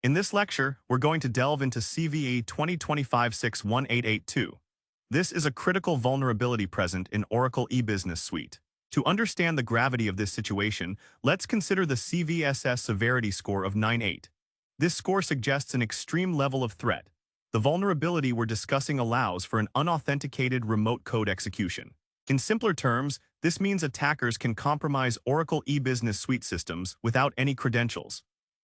In this lecture, we're going to delve into CVE 2025-61882. This is a critical vulnerability present in Oracle E-Business Suite. To understand the gravity of this situation, let's consider the CVSS severity score of 9.8. This score suggests an extreme level of threat. The vulnerability we're discussing allows for an unauthenticated remote code execution. In simpler terms, this means attackers can compromise Oracle E-Business Suite systems without any credentials.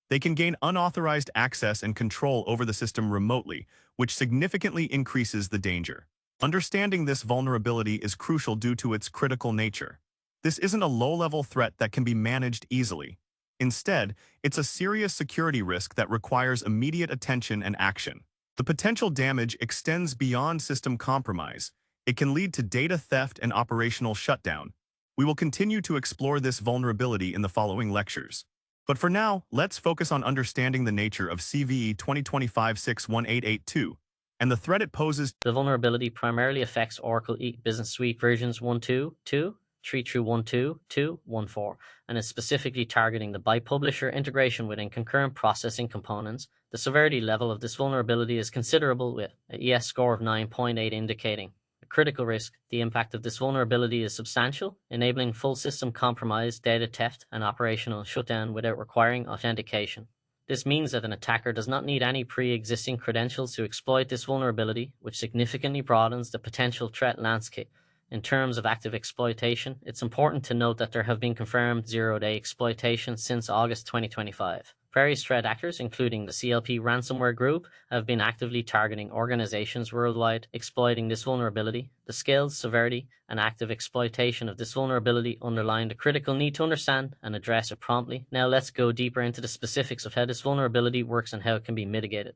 They can gain unauthorized access and control over the system remotely, which significantly increases the danger. Understanding this vulnerability is crucial due to its critical nature. This isn't a low-level threat that can be managed easily. Instead, it's a serious security risk that requires immediate attention and action. The potential damage extends beyond system compromise. It can lead to data theft and operational shutdown. We will continue to explore this vulnerability in the following lectures. But for now, let's focus on understanding the nature of CVE 2025-61882 and the threat it poses. The vulnerability primarily affects Oracle E-Business Suite versions 1.2.2, 3 through 1.2.2.1.4, and is specifically targeting the by-publisher integration within concurrent processing components. The severity level of this vulnerability is considerable, with an ES score of 9.8 indicating a critical risk. The impact of this vulnerability is substantial, enabling full system compromise, data theft, and operational shutdown without requiring authentication. This means that an attacker does not need any pre-existing credentials to exploit this vulnerability, which significantly broadens the potential threat landscape. In terms of active exploitation, it's important to note that there have been confirmed zero-day exploitation since August 2025. Various threat actors, including the CLP ransomware group, have been actively targeting organizations worldwide, exploiting this vulnerability. The scale, severity, and active exploitation of this vulnerability underline the critical need to understand and address it promptly. Now let's go deeper into the specifics of how this vulnerability works and how it can be mitigated.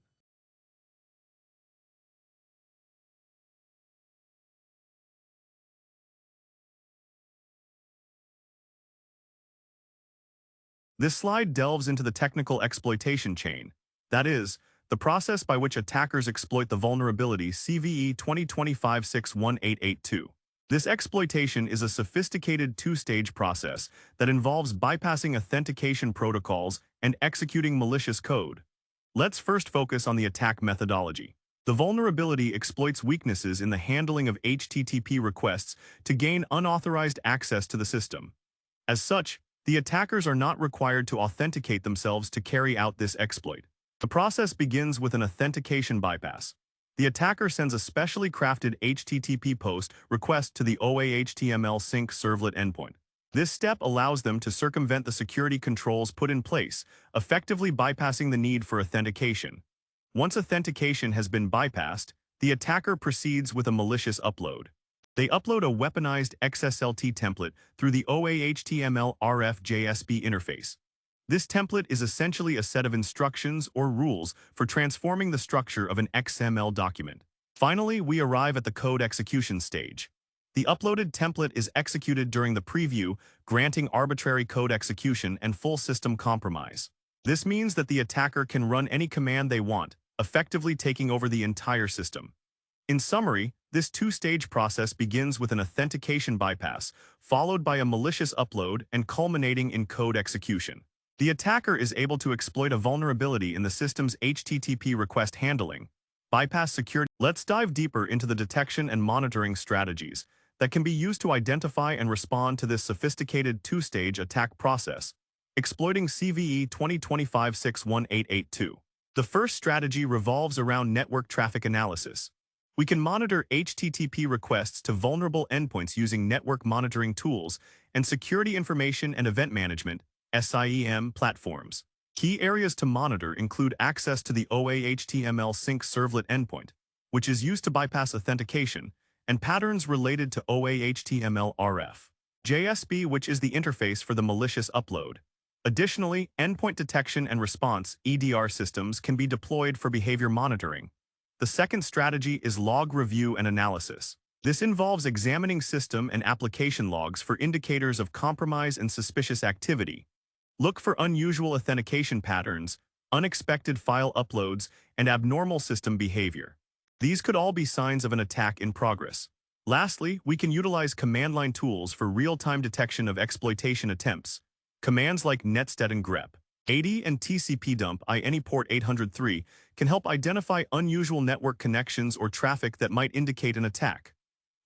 This slide delves into the technical exploitation chain, that is, the process by which attackers exploit the vulnerability CVE 2025-61882. This exploitation is a sophisticated two-stage process that involves bypassing authentication protocols and executing malicious code. Let's first focus on the attack methodology. The vulnerability exploits weaknesses in the handling of HTTP requests to gain unauthorized access to the system. As such, the attackers are not required to authenticate themselves to carry out this exploit. The process begins with an authentication bypass. The attacker sends a specially crafted HTTP post request to the OA/HTML sync servlet endpoint. This step allows them to circumvent the security controls put in place, effectively bypassing the need for authentication. Once authentication has been bypassed, the attacker proceeds with a malicious upload. They upload a weaponized XSLT template through the OA/HTML RF JSP interface. This template is essentially a set of instructions or rules for transforming the structure of an XML document. Finally, we arrive at the code execution stage. The uploaded template is executed during the preview, granting arbitrary code execution and full system compromise. This means that the attacker can run any command they want, effectively taking over the entire system. In summary, this two-stage process begins with an authentication bypass, followed by a malicious upload and culminating in code execution. The attacker is able to exploit a vulnerability in the system's HTTP request handling, bypass security. Let's dive deeper into the detection and monitoring strategies that can be used to identify and respond to this sophisticated two-stage attack process, exploiting CVE 2025-61882. The first strategy revolves around network traffic analysis. We can monitor HTTP requests to vulnerable endpoints using network monitoring tools and security information and event management (SIEM) platforms. Key areas to monitor include access to the OA/HTML sync servlet endpoint, which is used to bypass authentication, and patterns related to OA/HTML RF JSP, which is the interface for the malicious upload. Additionally, endpoint detection and response (EDR) systems can be deployed for behavior monitoring. The second strategy is log review and analysis. This involves examining system and application logs for indicators of compromise and suspicious activity. Look for unusual authentication patterns, unexpected file uploads, and abnormal system behavior. These could all be signs of an attack in progress. Lastly, we can utilize command line tools for real-time detection of exploitation attempts. Commands like netstat and grep 80 and TCP dump any port 803 can help identify unusual network connections or traffic that might indicate an attack.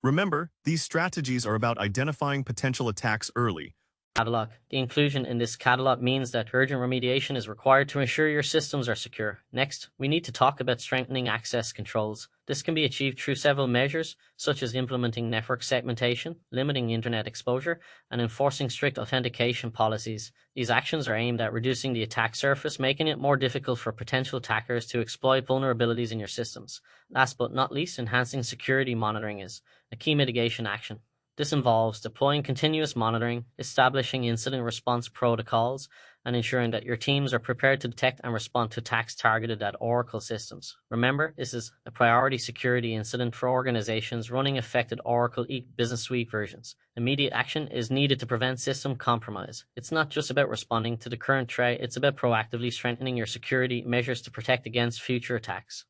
Remember, these strategies are about identifying potential attacks early. Catalog. The inclusion in this catalog means that urgent remediation is required to ensure your systems are secure. Next, we need to talk about strengthening access controls. This can be achieved through several measures, such as implementing network segmentation, limiting internet exposure, and enforcing strict authentication policies. These actions are aimed at reducing the attack surface, making it more difficult for potential attackers to exploit vulnerabilities in your systems. Last but not least, enhancing security monitoring is a key mitigation action. This involves deploying continuous monitoring, establishing incident response protocols, and ensuring that your teams are prepared to detect and respond to attacks targeted at Oracle systems. Remember, this is a priority security incident for organizations running affected Oracle Business Suite versions. Immediate action is needed to prevent system compromise. It's not just about responding to the current threat, it's about proactively strengthening your security measures to protect against future attacks.